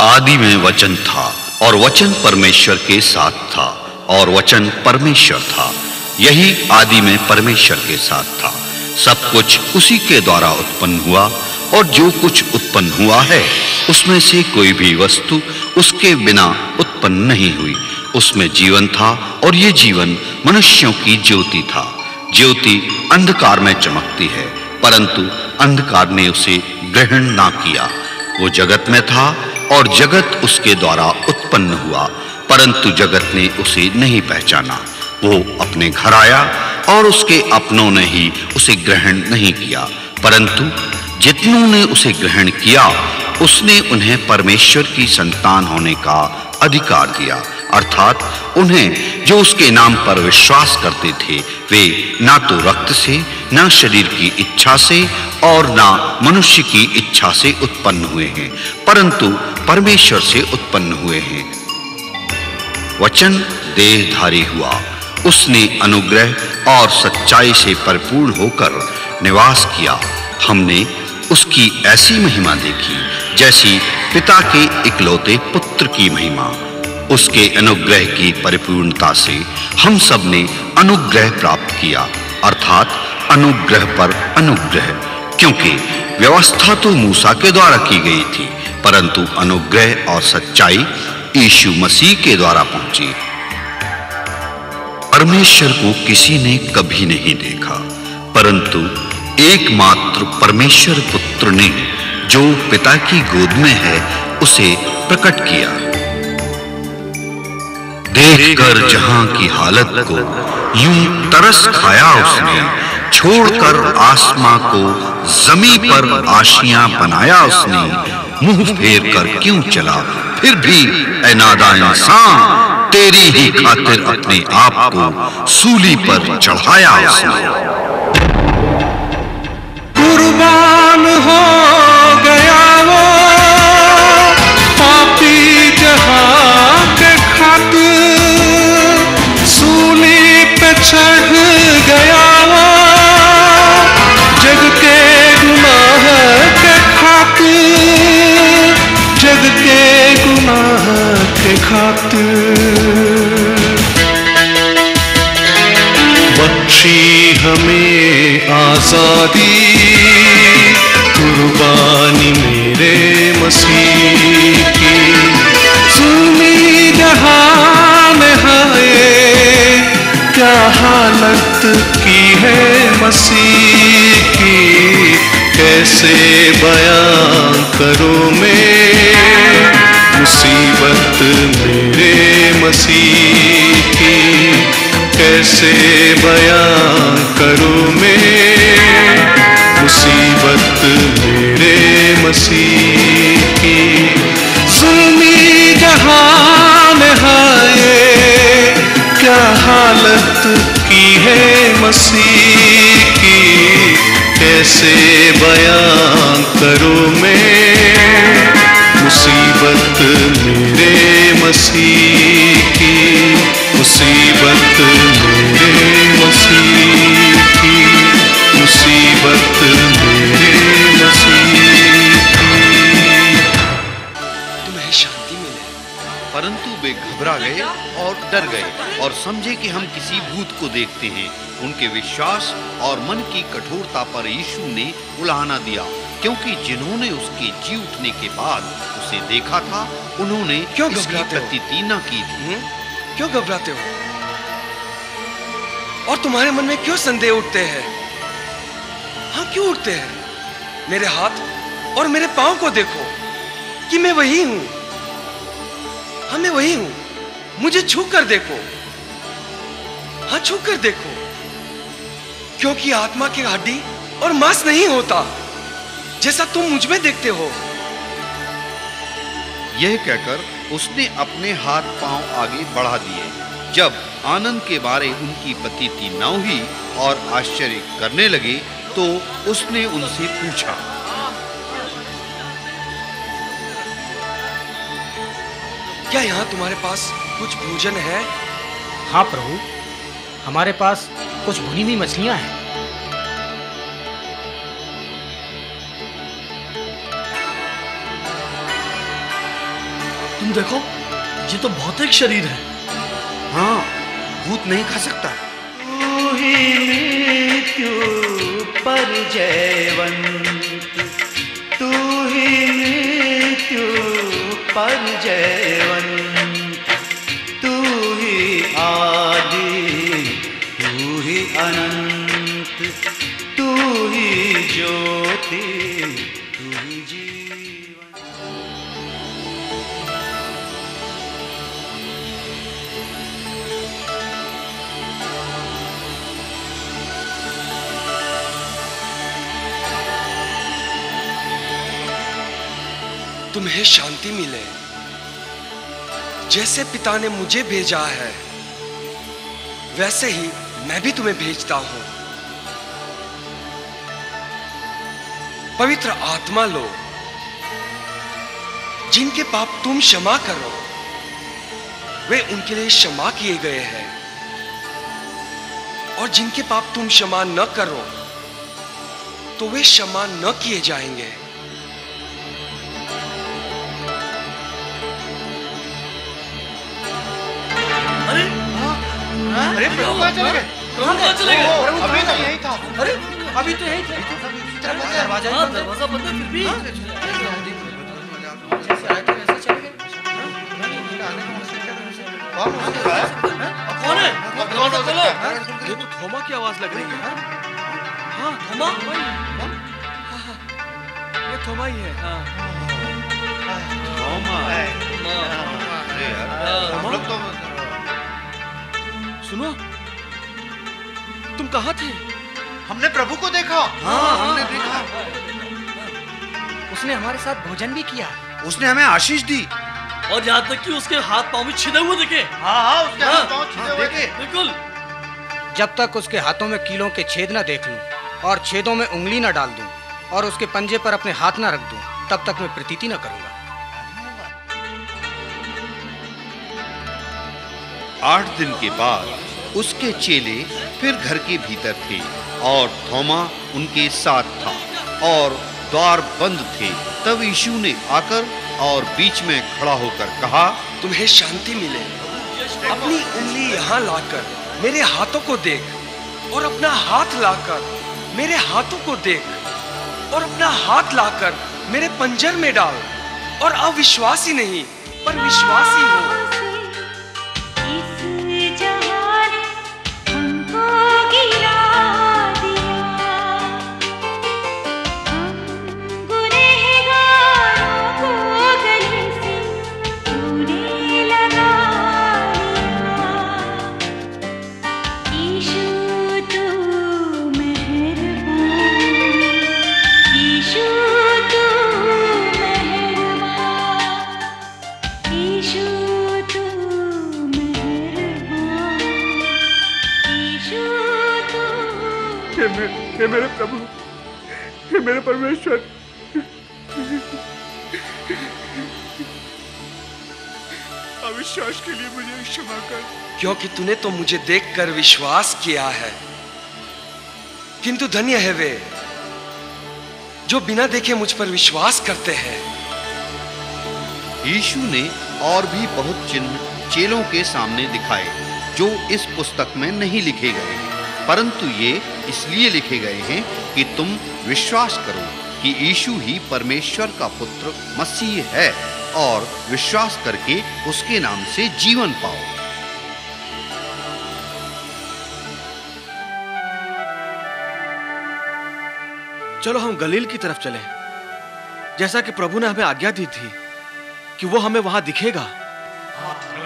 आदि में वचन था और वचन परमेश्वर के साथ था और वचन परमेश्वर था। यही आदि में परमेश्वर के साथ था। सब कुछ उसी के द्वारा उत्पन्न हुआ और जो कुछ उत्पन्न हुआ है उसमें से कोई भी वस्तु उसके बिना उत्पन्न नहीं हुई। उसमें जीवन था और ये जीवन मनुष्यों की ज्योति था। ज्योति अंधकार में चमकती है, परंतु अंधकार ने उसे ग्रहण ना किया। वो जगत में था और जगत उसके द्वारा उत्पन्न हुआ, परंतु जगत ने उसे नहीं पहचाना। वो अपने घर आया और उसके अपनों ने ही उसे ग्रहण नहीं किया, परंतु जितनों ने उसे ग्रहण किया उसने उन्हें परमेश्वर की संतान होने का अधिकार दिया, अर्थात उन्हें जो उसके नाम पर विश्वास करते थे। वे ना तो रक्त से, ना शरीर की इच्छा से और ना मनुष्य की इच्छा से उत्पन्न हुए हैं, परंतु परमेश्वर से उत्पन्न हुए हैं। वचन देहधारी हुआ, उसने अनुग्रह और सच्चाई से परिपूर्ण होकर निवास किया। हमने उसकी ऐसी महिमा देखी जैसी पिता के इकलौते पुत्र की महिमा। उसके अनुग्रह की परिपूर्णता से हम सब ने अनुग्रह प्राप्त किया, अर्थात अनुग्रह पर अनुग्रह, क्योंकि व्यवस्था तो मूसा के द्वारा की गई थी, परंतु अनुग्रह और सच्चाई यीशु मसीह के द्वारा पहुंची। परमेश्वर को किसी ने कभी नहीं देखा, परंतु एकमात्र परमेश्वर पुत्र ने जो पिता की गोद में है उसे प्रकट किया। देखकर जहां की हालत को यूं तरस खाया उसने, छोड़कर आसमां को जमीन पर आशियां बनाया उसने। मुंह फेर कर क्यों चला फिर भी ऐ नादान इंसान, तेरी ही खातिर अपने आप को सूली पर चढ़ाया उसने। कुर्बान हो गया वो पापी जहां के खातिर, सूली पे चढ़ गया वो जग के गुनाह के खातिर, जग के गुनाह के खातिर। बख्शी हमें आजादी, कुर्बानी मेरे मसीह की। सुनी जहां में हाय क्या हालत की है मसीह की, कैसे बयां करूं मैं मुसीबत मेरे मसीह की, कैसे बयां करूं मैं मुसीबत मेरे मसीह की। ज़ुल्मी जहां में हाय क्या हालत की है मसीह की, कैसे बयां करूं मैं मुसीबत मेरे मसीह की, मुसीबत मेरे मसीह की, मुसीबत मेरे मसीह की। तुम्हें शांति मिले। परंतु वे घबरा गए और डर गए और समझे कि हम किसी भूत को देखते हैं। उनके विश्वास और मन की कठोरता पर यीशु ने उलाहना दिया, क्योंकि जिन्होंने उसके जी उठने के बाद उसे देखा था उन्होंने क्यों इसकी प्रतीति न की थी। क्यों घबराते हो? और तुम्हारे मन में क्यों संदेह उठते हैं? हाँ, क्यों उठते हैं? मेरे हाथ और मेरे पांव को देखो कि मैं वही हूं। हाँ, मैं वही हूं। मुझे छू कर देखो। हाँ, छू कर देखो, क्योंकि आत्मा की हड्डी और मांस नहीं होता जैसा तुम मुझ में देखते हो। यह कहकर उसने अपने हाथ पांव आगे बढ़ा दिए। जब आनंद के बारे उनकी प्रतीति न हुई और आश्चर्य करने लगे तो उसने उनसे पूछा, क्या यहाँ तुम्हारे पास कुछ भोजन है? हाँ प्रभु, हमारे पास कुछ भुनी हुई मछलियां हैं। देखो, ये तो भौतिक शरीर है। हाँ, भूत नहीं खा सकता। तू ही मृत्यु पर जयवंत, तू ही मृत्यु पर जयवंत, तू ही आदि, तू ही अनंत, तू ही ज्योति, तू ही जीवन। तुम्हें शांति मिले, जैसे पिता ने मुझे भेजा है वैसे ही मैं भी तुम्हें भेजता हूं। पवित्र आत्मा लो, जिनके पाप तुम क्षमा करो वे उनके लिए क्षमा किए गए हैं, और जिनके पाप तुम क्षमा न करो तो वे क्षमा न किए जाएंगे। अरे प्रभु कहाँ चले गए? प्रभु कहाँ चले गए? अभी तो यही था। अरे अभी तो यही थे। दरवाजा ही बंद है। दरवाजा बंद है फिर भी। जैसे आए थे वैसे चले गए। कौन है? दरवाजा खोलो। ये तो थोमा की आवाज लग रही है। हाँ, थोमा? ये थोमा ही है। हाँ। अरे यार, हम लोग तो सुनो, तुम कहाँ थे? हमने प्रभु को देखा। हाँ, हमने देखा। उसने हमारे साथ भोजन भी किया। उसने हमें आशीष दी। और यहाँ तक कि उसके हाथ पांव भी छिदे हुए दिखे। हाँ, उसके हाँ, हाथ पांव छिदे हुए थे। बिल्कुल। जब तक उसके हाथों में कीलों के छेद न देख लूं और छेदों में उंगली न डाल दूं और उसके पंजे पर अपने हाथ न रख दूं, तब तक मैं प्रतीति न करूंगा। 8 दिन के बाद उसके चेले फिर घर के भीतर थे और थोमा उनके साथ था और द्वार बंद थे। तब यीशु ने आकर और बीच में खड़ा होकर कहा, तुम्हें शांति मिले। अपनी उंगली यहाँ लाकर मेरे हाथों को देख, और अपना हाथ लाकर मेरे हाथों को देख, और अपना हाथ लाकर मेरे पंजर में डाल, और अविश्वासी नहीं पर विश्वासी हो। हे मेरे प्रभु, हे मेरे परमेश्वर, अविश्वास के लिए मुझे क्षमा कर। क्योंकि तूने तो मुझे देखकर विश्वास किया है, किंतु धन्य है वे जो बिना देखे मुझ पर विश्वास करते हैं। यीशु ने और भी बहुत चिन्ह चेलों के सामने दिखाए जो इस पुस्तक में नहीं लिखे गए हैं, परंतु ये इसलिए लिखे गए हैं कि तुम विश्वास करो कि यीशु ही परमेश्वर का पुत्र मसीह है और विश्वास करके उसके नाम से जीवन पाओ। चलो हम गलील की तरफ चलें, जैसा कि प्रभु ने हमें आज्ञा दी थी कि वो हमें वहां दिखेगा।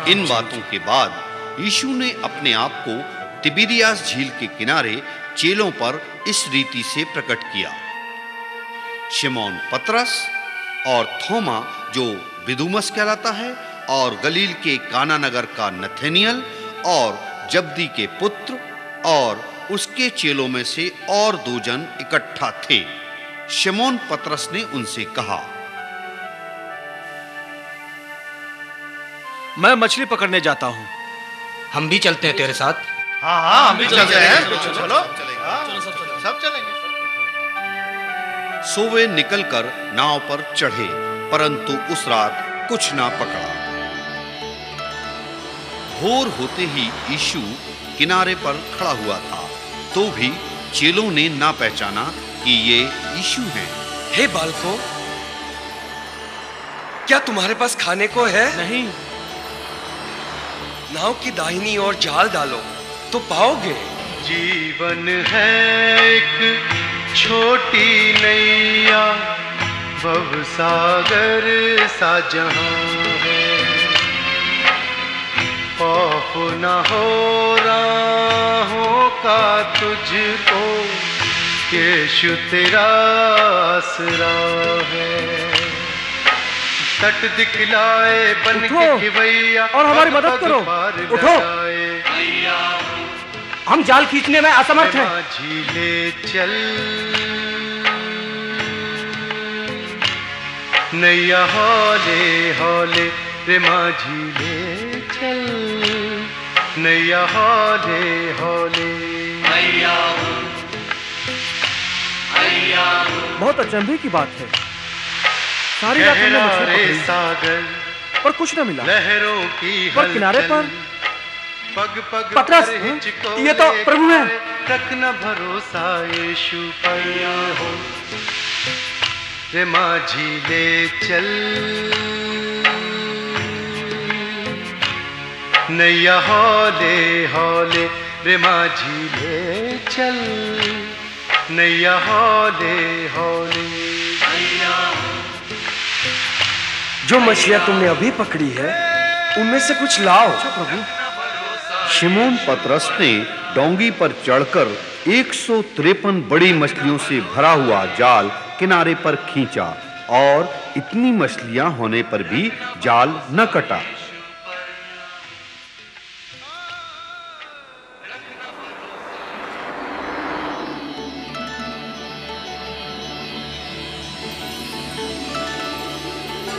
इन बातों के बाद यीशु ने अपने आप को तिबिरियास झील के किनारे चेलों पर इस रीति से प्रकट किया। शिमोन पतरस और थोमा जो दिदुमुस कहलाता है, और गलील के काना नगर का नथानिएल और जब्दी के पुत्र, और उसके चेलों में से और 2 जन इकट्ठा थे। शिमोन पतरस ने उनसे कहा, मैं मछली पकड़ने जाता हूं, हम भी चलते हैं तेरे साथ। हाँ हाँ, हम भी चलते हैं। चलो चलो सब चलेंगे। सो वे निकलकर नाव पर चढ़े, परंतु उस रात कुछ ना पकड़ा। भोर होते ही यीशु किनारे पर खड़ा हुआ था, तो भी चेलों ने ना पहचाना कि ये यीशु हैं। हे बालकों, क्या तुम्हारे पास खाने को है? नहीं। नाव की दाहिनी ओर जाल डालो तो पाओगे। जीवन है एक छोटी नैया, भवसागर सा जहां है। खौफ न हो राहों का तुझको, यीशु तेरा आसरा है। तट दिखलाए बन के खिवैया, और हमारी मदद करो। उठो, हम जाल खींचने में असमर्थ हैं। झीले चल नैया हौले हौले, रे माझी ले चल नैया हौले हौले। बहुत अचंभे की बात है, सारी रात हमने मछली पकड़ी सागर पर कुछ न मिला। लहरों की पर किनारे पर पग पग पतरस, ये तो प्रभु है। रखना भरोसा यीशु पर हो, रे माझी ले चल नैया हौले हौले, रे माझी ले चल नैया हौले हौले। जो मछलियां तुमने अभी पकड़ी है उनमें से कुछ लाओ। प्रभु, शिमोन पतरस ने डोंगी पर चढ़कर 153 बड़ी मछलियों से भरा हुआ जाल किनारे पर खींचा, और इतनी मछलियां होने पर भी जाल न कटा।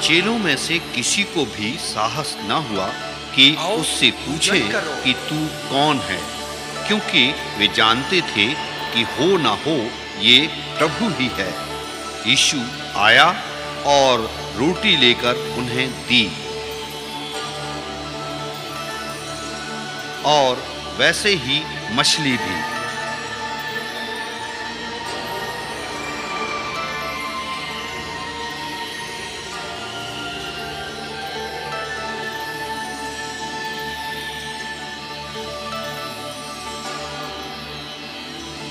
चेलों में से किसी को भी साहस न हुआ कि उससे पूछे कि तू कौन है, क्योंकि वे जानते थे कि हो ना हो ये प्रभु ही है। यीशु आया और रोटी लेकर उन्हें दी, और वैसे ही मछली भी।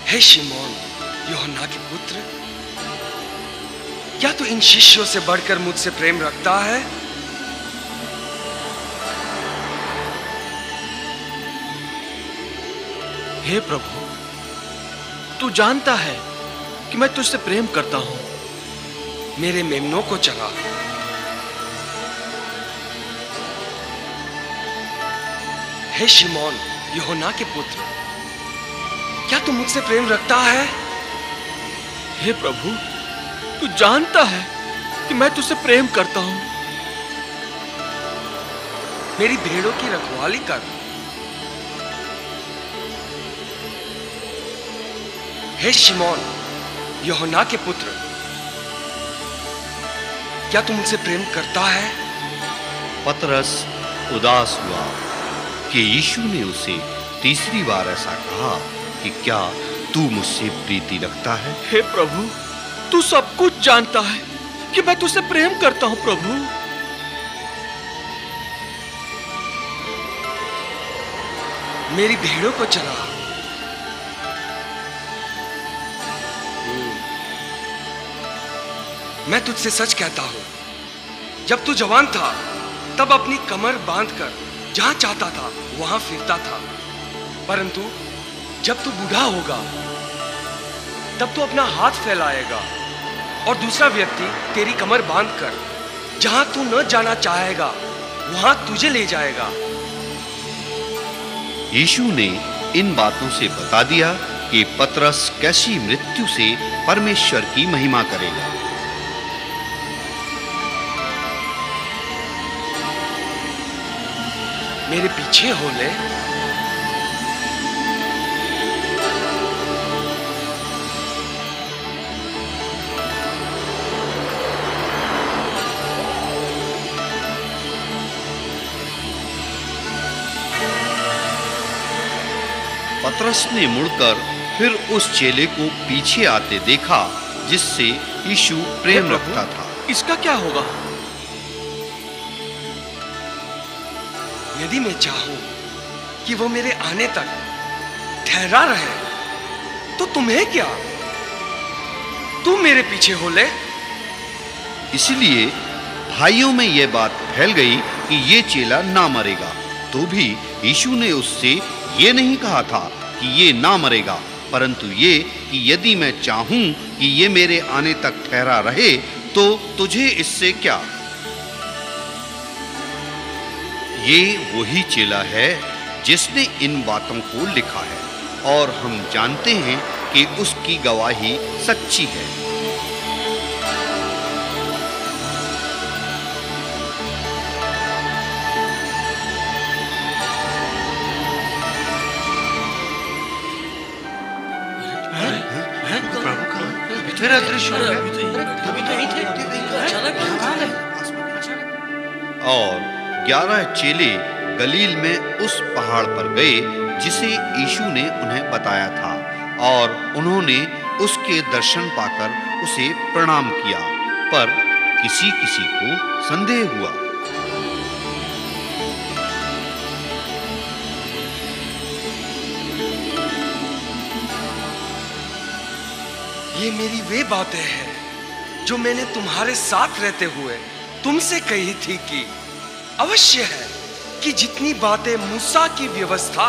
हे शिमोन, यूहन्ना के पुत्र, क्या तू इन शिष्यों से बढ़कर मुझसे प्रेम रखता है? हे प्रभु, तू जानता है कि मैं तुझसे प्रेम करता हूं। मेरे मेमनों को चरा। हे शिमोन, यूहन्ना के पुत्र, क्या तू मुझसे प्रेम रखता है? हे प्रभु, तू जानता है कि मैं तुझसे प्रेम करता हूं। मेरी भेड़ों की रखवाली कर। हे शिमोन, यूहन्ना के पुत्र, क्या तू मुझसे प्रेम करता है? पतरस उदास हुआ कि यीशु ने उसे तीसरी बार ऐसा कहा कि क्या तू मुझसे प्रीति रखता है? हे प्रभु, तू सब कुछ जानता है कि मैं तुझसे प्रेम करता हूं। प्रभु, मेरी भेड़ों को चरा। मैं तुझसे सच कहता हूं, जब तू जवान था तब अपनी कमर बांधकर जहां चाहता था वहां फिरता था, परंतु जब तू बूढ़ा होगा तब तू अपना हाथ फैलाएगा और दूसरा व्यक्ति तेरी कमर बांधकर जहां तू न जाना चाहेगा वहां तुझे ले जाएगा। यीशु ने इन बातों से बता दिया कि पतरस कैसी मृत्यु से परमेश्वर की महिमा करेगा। मेरे पीछे हो ले। पतरस ने मुड़कर फिर उस चेले को पीछे आते देखा जिससे यीशु प्रेम रखता था। इसका क्या होगा? यदि मैं चाहूं कि वो मेरे आने तक ठहरा रहे तो तुम्हें क्या, तुम मेरे पीछे हो ले। इसलिए भाइयों में यह बात फैल गई कि ये चेला ना मरेगा। तो भी यीशु ने उससे ये नहीं कहा था कि ये ना मरेगा, परंतु ये कि यदि मैं चाहूं कि ये मेरे आने तक ठहरा रहे तो तुझे इससे क्या। ये वही चेला है जिसने इन बातों को लिखा है और हम जानते हैं कि उसकी गवाही सच्ची है। फिर अदृश्य हो गया। और 11 चेले गलील में उस पहाड़ पर गए जिसे यीशु ने उन्हें बताया था, और उन्होंने उसके दर्शन पाकर उसे प्रणाम किया, पर किसी किसी को संदेह हुआ। ये मेरी वे बातें हैं जो मैंने तुम्हारे साथ रहते हुए तुमसे कही थी कि अवश्य है कि जितनी बातें मूसा की व्यवस्था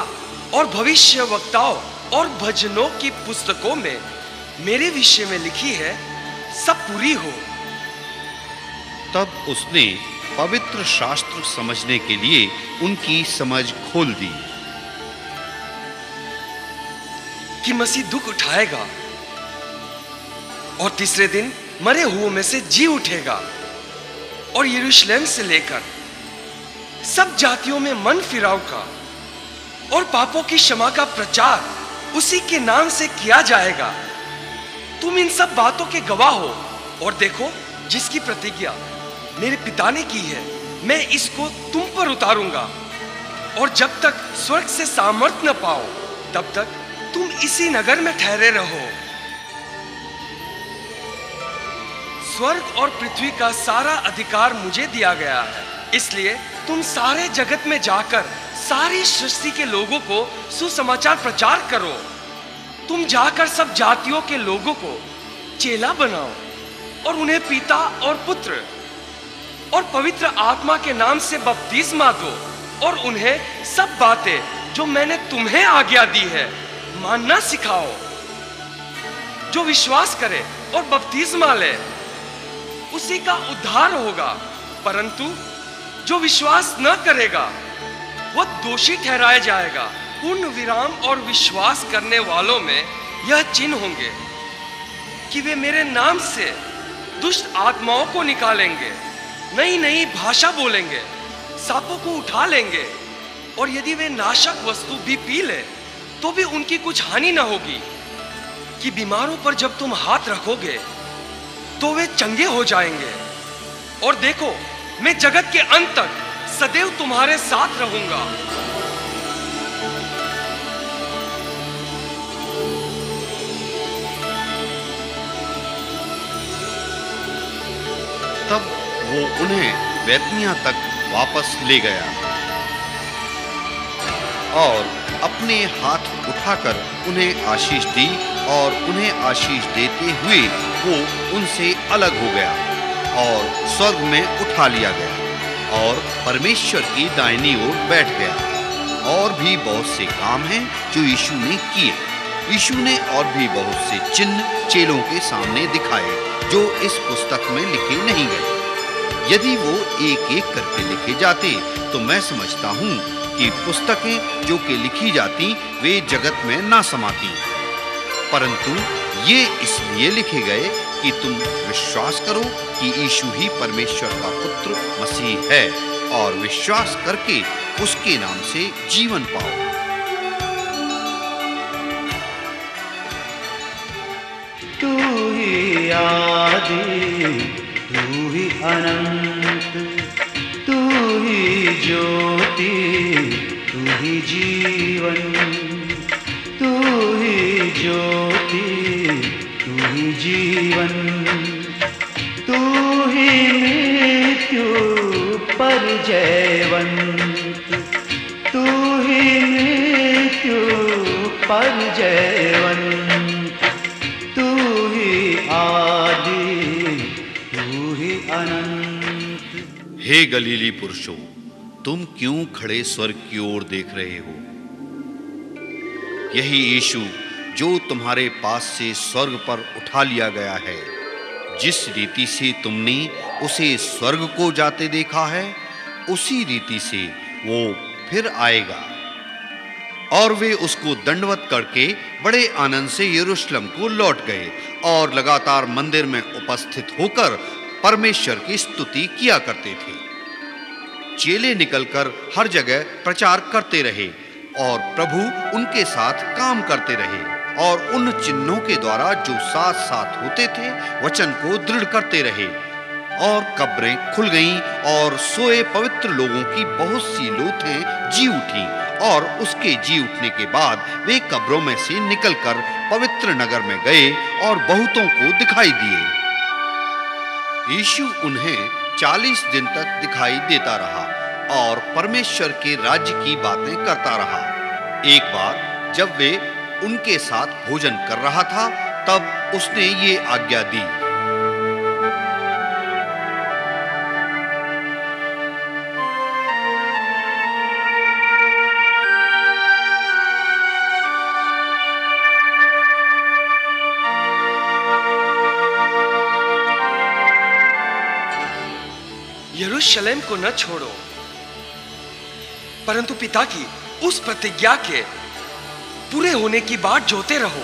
और भविष्य वक्ताओं और भजनों की पुस्तकों में मेरे विषय में लिखी है सब पूरी हो। तब उसने पवित्र शास्त्र समझने के लिए उनकी समझ खोल दी कि मसीह दुख उठाएगा और तीसरे दिन मरे हुओं में से जी उठेगा, और यरूशलेम से लेकर सब जातियों में मन फिराव का और पापों की क्षमा का प्रचार उसी के नाम से किया जाएगा। तुम इन सब बातों के गवाह हो, और देखो जिसकी प्रतिज्ञा मेरे पिता ने की है मैं इसको तुम पर उतारूंगा, और जब तक स्वर्ग से सामर्थ न पाओ तब तक तुम इसी नगर में ठहरे रहो। स्वर्ग और पृथ्वी का सारा अधिकार मुझे दिया गया है, इसलिए तुम सारे जगत में जाकर सारी सृष्टि के लोगों को सुसमाचार प्रचार करो। तुम जाकर सब जातियों के लोगों को चेला बनाओ और उन्हें पिता और पुत्र और पवित्र आत्मा के नाम से बपतिस्मा दो, और उन्हें सब बातें जो मैंने तुम्हें आज्ञा दी है मानना सिखाओ। जो विश्वास करे और बपतिस्मा ले उसी का उद्धार होगा, परंतु जो विश्वास न करेगा वह दोषी ठहराया जाएगा। पूर्ण विराम और विश्वास करने वालों में यह चिन्ह होंगे कि वे मेरे नाम से दुष्ट आत्माओं को निकालेंगे, नई नई भाषा बोलेंगे, सांपों को उठा लेंगे, और यदि वे नाशक वस्तु भी पी ले तो भी उनकी कुछ हानि न होगी। कि बीमारों पर जब तुम हाथ रखोगे तो वे चंगे हो जाएंगे। और देखो मैं जगत के अंत तक सदैव तुम्हारे साथ रहूंगा। तब वो उन्हें बैतनिया तक वापस ले गया और अपने हाथ उठाकर उन्हें आशीष दी, और उन्हें आशीष देते हुए वो उनसे अलग हो गया और स्वर्ग में उठा लिया गया और परमेश्वर की दाहिनी ओर बैठ गया। और भी बहुत से काम हैं जो यीशु ने किए। यीशु ने और भी बहुत से चिन्ह चेलों के सामने दिखाए जो इस पुस्तक में लिखे नहीं गए। यदि वो एक एक करके लिखे जाते तो मैं समझता हूँ कि पुस्तकें जो कि लिखी जाती वे जगत में ना समाती, परंतु ये इसलिए लिखे गए कि तुम विश्वास करो कि यीशु ही परमेश्वर का पुत्र मसीह है, और विश्वास करके उसके नाम से जीवन पाओ। तू ही आदि, तू ही अनंत, तू ही ज्योति, तू ही जीवन, तू ज्योति, तू ही जीवन, तू ही मृत्यु पर जयवंत, तू ही मृत्यु पर जयवंत, तू ही आदि, तू ही अनंत। हे गलीली पुरुषों, तुम क्यों खड़े स्वर्ग की ओर देख रहे हो? यही यीशु जो तुम्हारे पास से स्वर्ग पर उठा लिया गया है, जिस रीति से तुमने उसे स्वर्ग को जाते देखा है, उसी रीति से वो फिर आएगा। और वे उसको दंडवत करके बड़े आनंद से यरूशलेम को लौट गए और लगातार मंदिर में उपस्थित होकर परमेश्वर की स्तुति किया करते थे। चेले निकलकर हर जगह प्रचार करते रहे और प्रभु उनके साथ काम करते रहे और उन चिन्हों के द्वारा जो साथ साथ होते थे वचन को दृढ़ करते रहे। और कब्रें खुल गईं और सोए पवित्र लोगों की बहुत सी लोथें जी उठी और उसके जी उठने के बाद वे कब्रों में से निकलकर पवित्र नगर में गए और बहुतों को दिखाई दिए। यीशु उन्हें 40 दिन तक दिखाई देता रहा और परमेश्वर के राज्य की बातें करता रहा। एक बार जब वे उनके साथ भोजन कर रहा था, तब उसने ये आज्ञा दी, यरूशलेम को न छोड़ो, परंतु पिता की उस प्रतिज्ञा के पूरे होने की बात जोते रहो,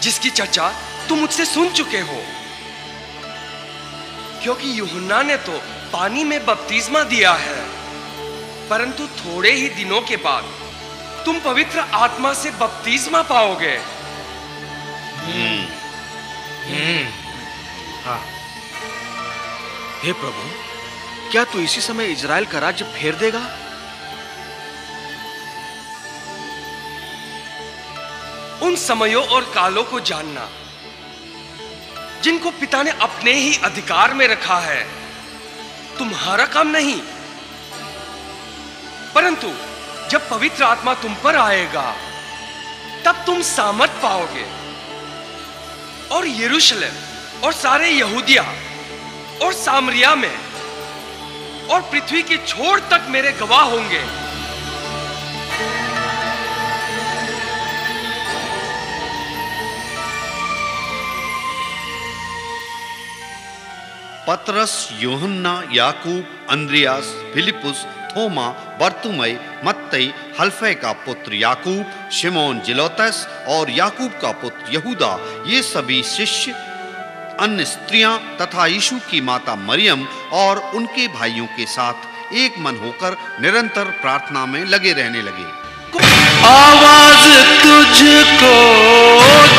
जिसकी चर्चा तुम मुझसे सुन चुके हो। क्योंकि यूहन्ना ने तो पानी में बपतिस्मा दिया है, परंतु थोड़े ही दिनों के बाद तुम पवित्र आत्मा से बपतिस्मा पाओगे। हाँ। हे प्रभु, क्या तू इसी समय इजराइल का राज्य फेर देगा? उन समयों और कालों को जानना जिनको पिता ने अपने ही अधिकार में रखा है तुम्हारा काम नहीं, परंतु जब पवित्र आत्मा तुम पर आएगा तब तुम सामर्थ पाओगे और यरूशलेम और सारे यहूदिया और सामरिया में और पृथ्वी की छोर तक मेरे गवाह होंगे। पतरस, यूहन्ना, याकूब, अंद्रियास, फिलिपुस, थोमा, बरतुमै, मत्तई, हल्फै का पुत्र याकूब, शिमोन जिलोतस और याकूब का पुत्र यहूदा, ये सभी शिष्य, अन्य स्त्रियां तथा यीशु की माता मरियम और उनके भाइयों के साथ एक मन होकर निरंतर प्रार्थना में लगे रहने लगे। आवाज तुझको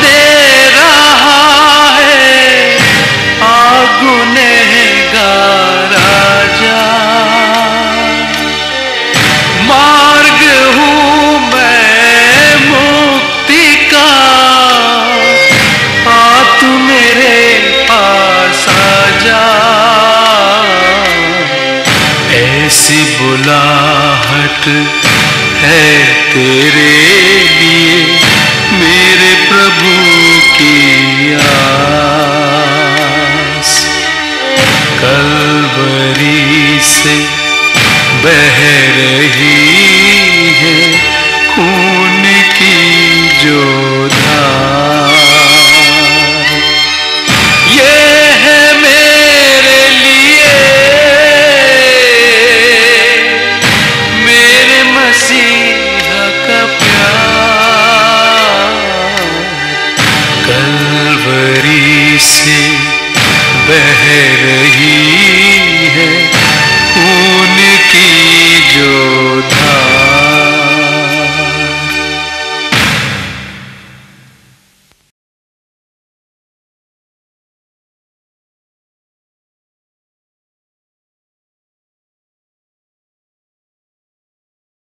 दे रहा है, गुनहगार आजा, मार्ग हूँ मैं मुक्ति का, आ तू मेरे पास आजा। ऐसी बुलाहट है तेरे लिए मेरे प्रभु की आस, कलवरी से बह रही है खून की जो धार, ये है मेरे लिए मेरे मसीहा का प्यार, कलवरी से बह रही है खून की जो धार।